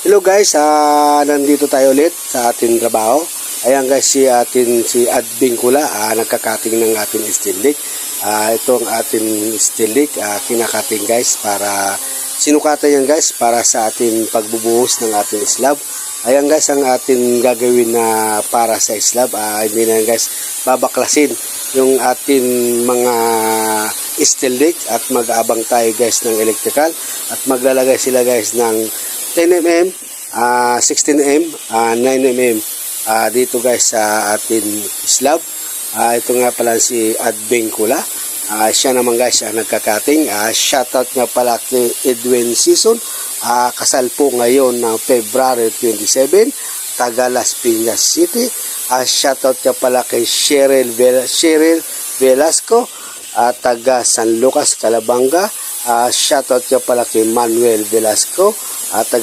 Hello guys, nandito tayo ulit sa ating trabaho. Ayan guys, si Adbing Kula, nagkakating ng ating steel leak. Ito ang ating steel leak, kinakating guys para sinukatan yan guys para sa ating pagbubuhos ng ating slab. Ayan guys, ang ating gagawin na para sa slab, hindi na guys babaklasin yung ating mga steel leak at mag-aabang tayo guys ng electrical at maglalagay sila guys ng 10mm, 16mm, 9mm dito guys sa ating slab. Ito nga pala si Adbing Kula. Siya naman guys nagkakating. Shoutout nga pala kay Edwin Season. Kasal po ngayon ng February 27, taga Las Piñas City. Shoutout nga pala kay Cheryl Velasco, taga San Lucas, Calabanga. Shoutout nga pala kay Manuel Velasco, taga